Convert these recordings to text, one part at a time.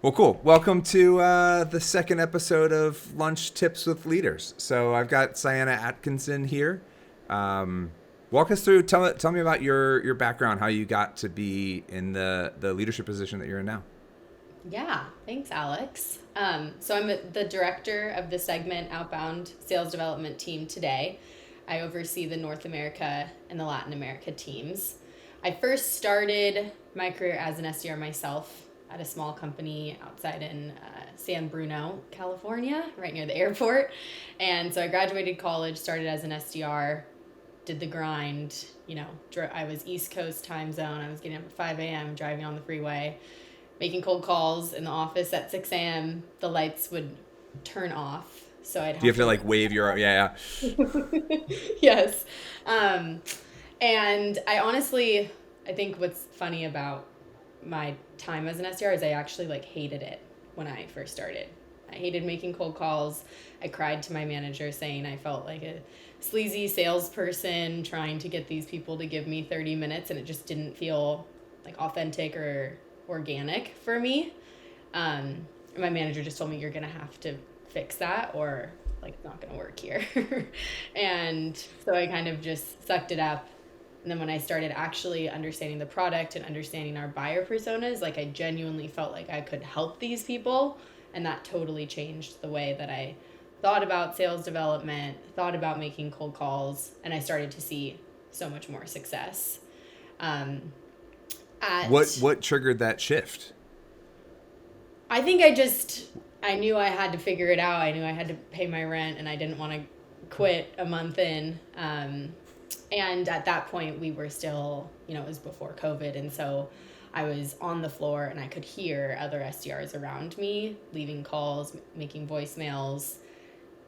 Well, cool. Welcome to the second episode of Lunch Tips with Leaders. So I've got Cyanna Atkinson here. Walk us through. Tell me about your background, how you got to be in the leadership position that you're in now. Yeah, thanks, Alex. So I'm the director of the Segment Outbound Sales Development team today. I oversee the North America and the Latin America teams. I first started my career as an SDR myself at a small company outside in San Bruno, California, right near the airport. And so I graduated college, started as an SDR, did the grind. I was East Coast time zone. I was getting up at 5 a.m., driving on the freeway, making cold calls in the office at 6 a.m. The lights would turn off. So I'd have Do you have to like wave your Yes. And I think what's funny about my time as an SDR is I actually hated it when I first started. I hated making cold calls. I cried to my manager saying I felt like a sleazy salesperson trying to get these people to give me 30 minutes, and it just didn't feel like authentic or organic for me. My manager just told me, you're going to have to fix that, or it's not going to work here. And so I kind of just sucked it up. And then when I started actually understanding the product and understanding our buyer personas, I genuinely felt like I could help these people. And that totally changed the way that I thought about sales development, thought about making cold calls, and I started to see so much more success. What triggered that shift? I think I knew I had to figure it out. I knew I had to pay my rent, and I didn't want to quit a month in. And at that point, we were still, it was before COVID. And so I was on the floor and I could hear other SDRs around me leaving calls, making voicemails.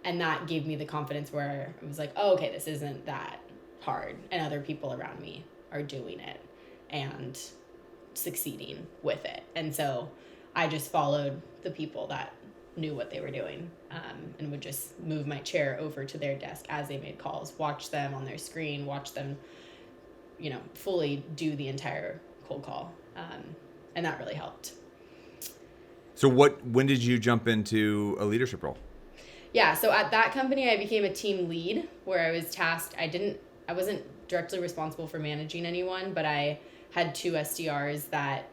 And that gave me the confidence where I was like, oh, okay, this isn't that hard. And other people around me are doing it and succeeding with it. And so I just followed the people that knew what they were doing, and would just move my chair over to their desk as they made calls, watch them on their screen, watch them, fully do the entire cold call. And that really helped. So when did you jump into a leadership role? Yeah, so at that company, I became a team lead where I was tasked. I wasn't directly responsible for managing anyone, but I had two SDRs that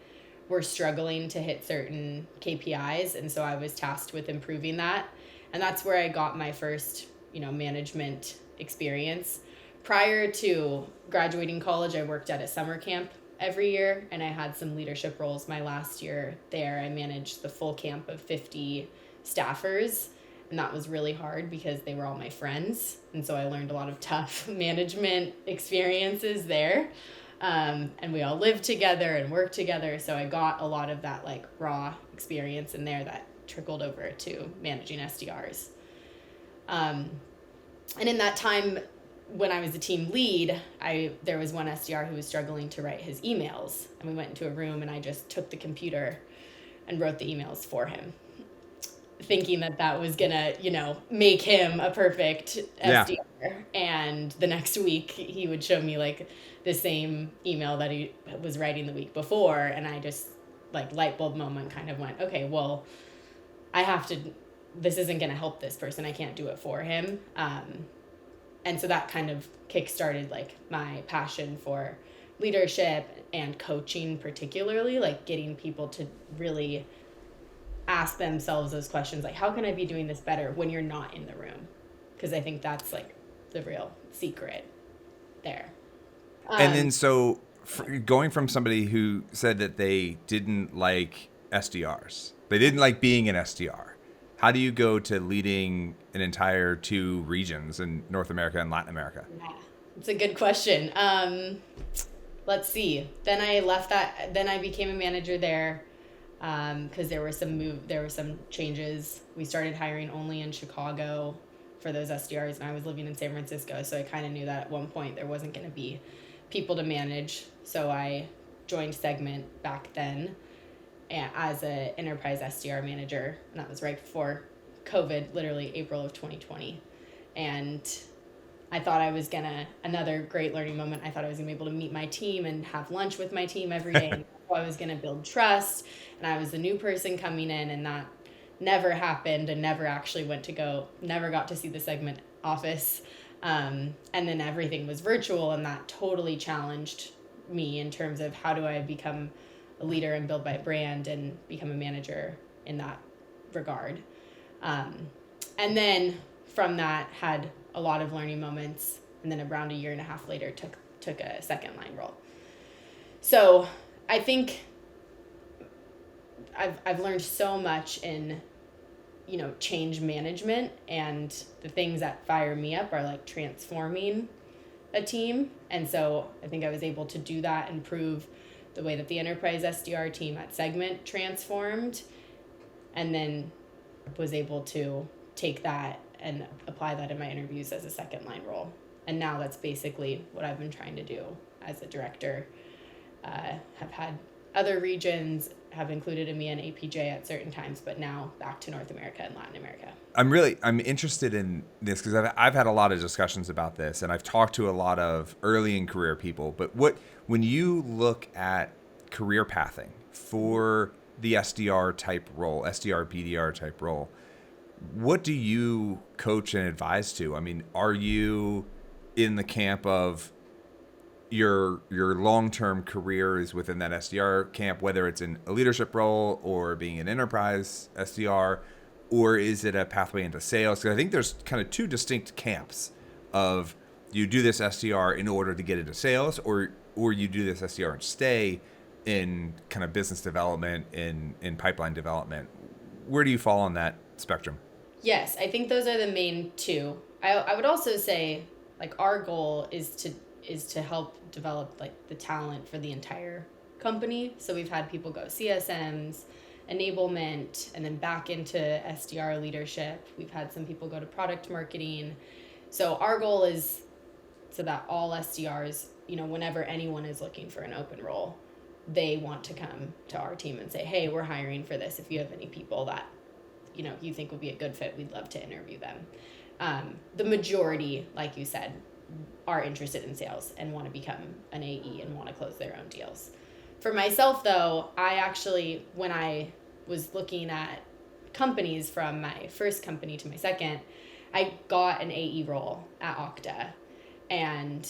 were struggling to hit certain KPIs. And so I was tasked with improving that. And that's where I got my first, management experience. Prior to graduating college, I worked at a summer camp every year, and I had some leadership roles. My last year there, I managed the full camp of 50 staffers. And that was really hard because they were all my friends. And so I learned a lot of tough management experiences there. And we all lived together and worked together. So I got a lot of that raw experience in there that trickled over to managing SDRs. And in that time, when I was a team lead, there was one SDR who was struggling to write his emails. And we went into a room and I just took the computer and wrote the emails for him, thinking that was gonna, make him a perfect SDR. Yeah. And the next week he would show me the same email that he was writing the week before. And I just light bulb moment kind of went, okay, well, this isn't gonna help this person. I can't do it for him. And so that kind of kickstarted my passion for leadership and coaching, particularly getting people to really ask themselves those questions, how can I be doing this better when you're not in the room? Because I think that's the real secret there. And then so going from somebody who said that they didn't like SDRs, they didn't like being an SDR, how do you go to leading an entire two regions in North America and Latin America? Yeah, it's a good question. Let's see. Then I left that. Then I became a manager there. Because there were some changes. We started hiring only in Chicago for those SDRs, and I was living in San Francisco, so I kind of knew that at one point there wasn't going to be people to manage. So I joined Segment back then as an enterprise SDR manager, and that was right before COVID, literally April of 2020. And I thought I was another great learning moment, I thought I was gonna be able to meet my team and have lunch with my team every day. And I was going to build trust, and I was the new person coming in, and that never happened, and never actually never got to see the segment office. And then everything was virtual, and that totally challenged me in terms of how do I become a leader and build my brand and become a manager in that regard. And then from that, had a lot of learning moments, and then around a year and a half later took a second line role. So I think I've learned so much in, change management, and the things that fire me up are like transforming a team. And so I think I was able to do that and prove the way that the enterprise SDR team at Segment transformed, and then was able to take that and apply that in my interviews as a second line role. And now that's basically what I've been trying to do as a director. Have had other regions, have included EMEA and APJ at certain times, but now back to North America and Latin America. I'm interested in this because I've had a lot of discussions about this, and I've talked to a lot of early in career people. But when you look at career pathing for the SDR type role, SDR BDR type role, what do you coach and advise to? I mean, are you in the camp of your long-term career is within that SDR camp, whether it's in a leadership role or being an enterprise SDR, or is it a pathway into sales? Because I think there's kind of two distinct camps of you do this SDR in order to get into sales, or you do this SDR and stay in kind of business development, in pipeline development. Where do you fall on that spectrum? Yes, I think those are the main two. I would also say, like, our goal is to help develop like the talent for the entire company. So we've had people go CSMs, enablement, and then back into SDR leadership. We've had some people go to product marketing. So our goal is so that all SDRs, whenever anyone is looking for an open role, they want to come to our team and say, hey, we're hiring for this. If you have any people that, you think would be a good fit, we'd love to interview them. The majority, like you said, are interested in sales and want to become an AE and want to close their own deals. For myself, though, I actually, when I was looking at companies from my first company to my second, I got an AE role at Okta, and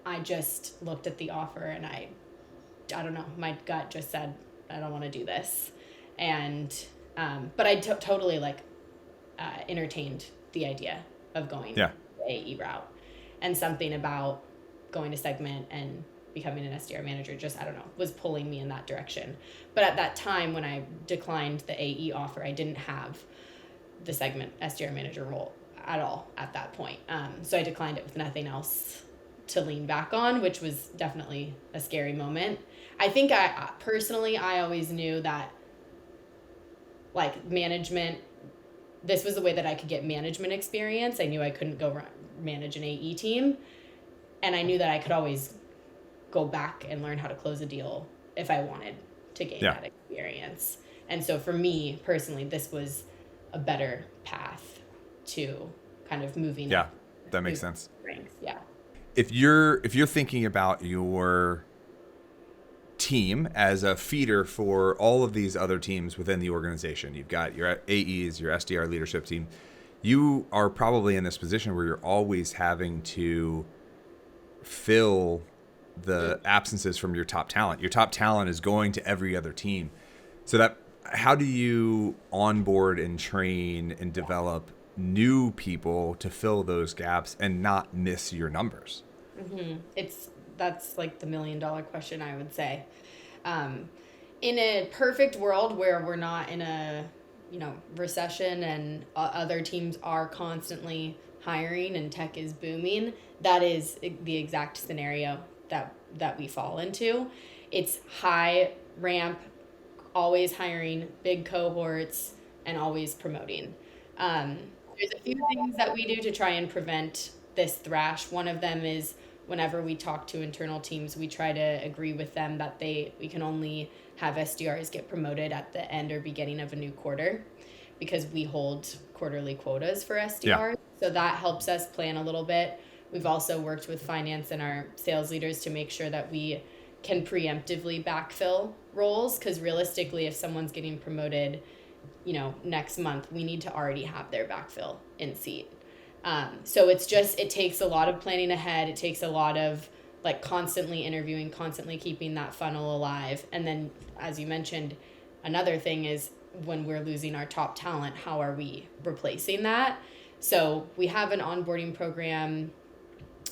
I just looked at the offer and I don't know, my gut just said, I don't want to do this. And, but I totally entertained the idea of going AE route, and something about going to Segment and becoming an SDR manager just, I don't know, was pulling me in that direction. But at that time when I declined the AE offer, I didn't have the Segment SDR manager role at all at that point. So I declined it with nothing else to lean back on, which was definitely a scary moment. I think I personally always knew that management, this was the way that I could get management experience. I knew I couldn't go manage an AE team, and I knew that I could always go back and learn how to close a deal if I wanted to gain that experience. And so for me personally, this was a better path to kind of moving. Yeah, that makes sense. Ranks. Yeah. If you're thinking about your team as a feeder for all of these other teams within the organization, you've got your AEs, your SDR leadership team, you are probably in this position where you're always having to fill the absences from your top talent. Your top talent is going to every other team. So that, how do you onboard and train and develop new people to fill those gaps and not miss your numbers? Mm-hmm. That's like the $1 million question, I would say. In a perfect world where we're not in a recession and other teams are constantly hiring and tech is booming, that is the exact scenario that we fall into. It's high ramp, always hiring, big cohorts, and always promoting. There's a few things that we do to try and prevent this thrash. One of them is whenever we talk to internal teams, we try to agree with them that we can only have SDRs get promoted at the end or beginning of a new quarter, because we hold quarterly quotas for SDRs. Yeah. So that helps us plan a little bit. We've also worked with finance and our sales leaders to make sure that we can preemptively backfill roles, because realistically, if someone's getting promoted, next month, we need to already have their backfill in seat. So it takes a lot of planning ahead. It takes a lot of like constantly interviewing, constantly keeping that funnel alive. And then, as you mentioned, another thing is when we're losing our top talent, how are we replacing that? So we have an onboarding program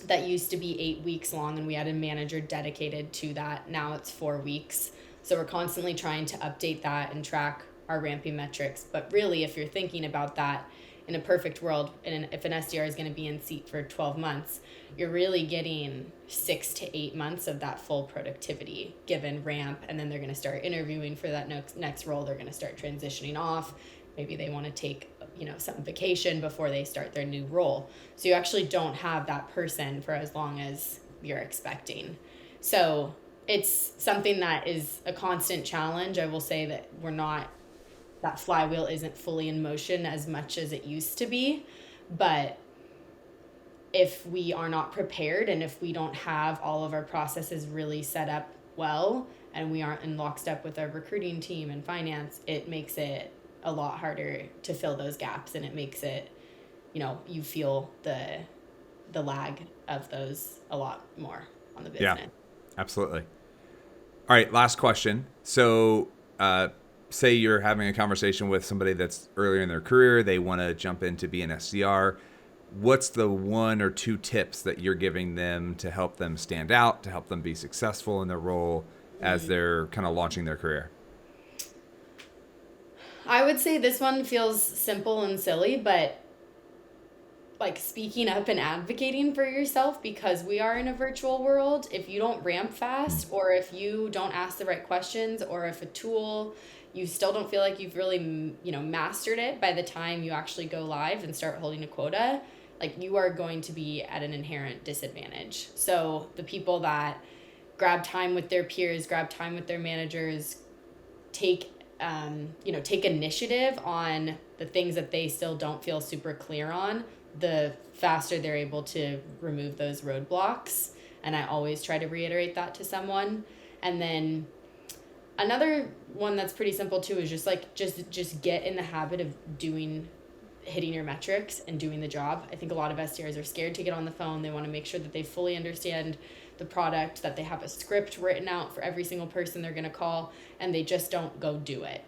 that used to be 8 weeks long, and we had a manager dedicated to that. Now it's 4 weeks. So we're constantly trying to update that and track our ramping metrics. But really, if you're thinking about that in a perfect world, and if an SDR is going to be in seat for 12 months, you're really getting 6 to 8 months of that full productivity given ramp. And then they're going to start interviewing for that next role. They're going to start transitioning off. Maybe they want to take some vacation before they start their new role. So you actually don't have that person for as long as you're expecting. So it's something that is a constant challenge. I will say that that flywheel isn't fully in motion as much as it used to be. But if we are not prepared, and if we don't have all of our processes really set up well, and we aren't in lockstep with our recruiting team and finance, it makes it a lot harder to fill those gaps, and it makes it, you feel the lag of those a lot more on the business. Yeah, absolutely. All right, last question. So say you're having a conversation with somebody that's earlier in their career, they want to jump in to be an SDR. What's the 1 or 2 tips that you're giving them to help them stand out, to help them be successful in their role as they're kind of launching their career? I would say this one feels simple and silly, but like speaking up and advocating for yourself, because we are in a virtual world. If you don't ramp fast, or if you don't ask the right questions, or if a tool, you still don't feel like you've really, mastered it by the time you actually go live and start holding a quota, like you are going to be at an inherent disadvantage. So the people that grab time with their peers, grab time with their managers, take initiative on the things that they still don't feel super clear on, the faster they're able to remove those roadblocks. And I always try to reiterate that to someone. And then another one that's pretty simple too is just get in the habit of hitting your metrics and doing the job. I think a lot of SDRs are scared to get on the phone. They want to make sure that they fully understand the product, that they have a script written out for every single person they're going to call, and they just don't go do it.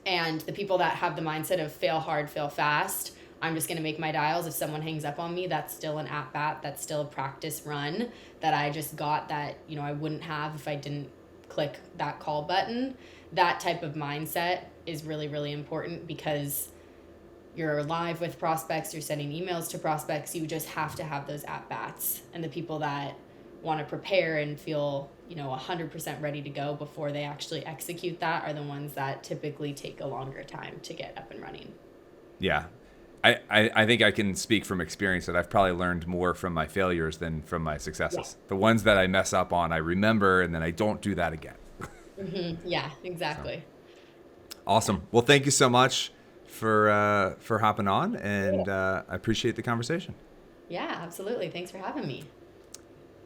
And the people that have the mindset of fail hard, fail fast, I'm just going to make my dials. If someone hangs up on me, that's still an at-bat, that's still a practice run that I just got that, I wouldn't have if I didn't click that call button. That type of mindset is really, really important, because you're live with prospects, you're sending emails to prospects, you just have to have those at-bats. And the people that want to prepare and feel 100% ready to go before they actually execute that are the ones that typically take a longer time to get up and running. Yeah. I think I can speak from experience that I've probably learned more from my failures than from my successes. Yeah. The ones that I mess up on, I remember, and then I don't do that again. Mm-hmm. Yeah, exactly. So. Awesome. Well, thank you so much for hopping on, and I appreciate the conversation. Yeah, absolutely. Thanks for having me.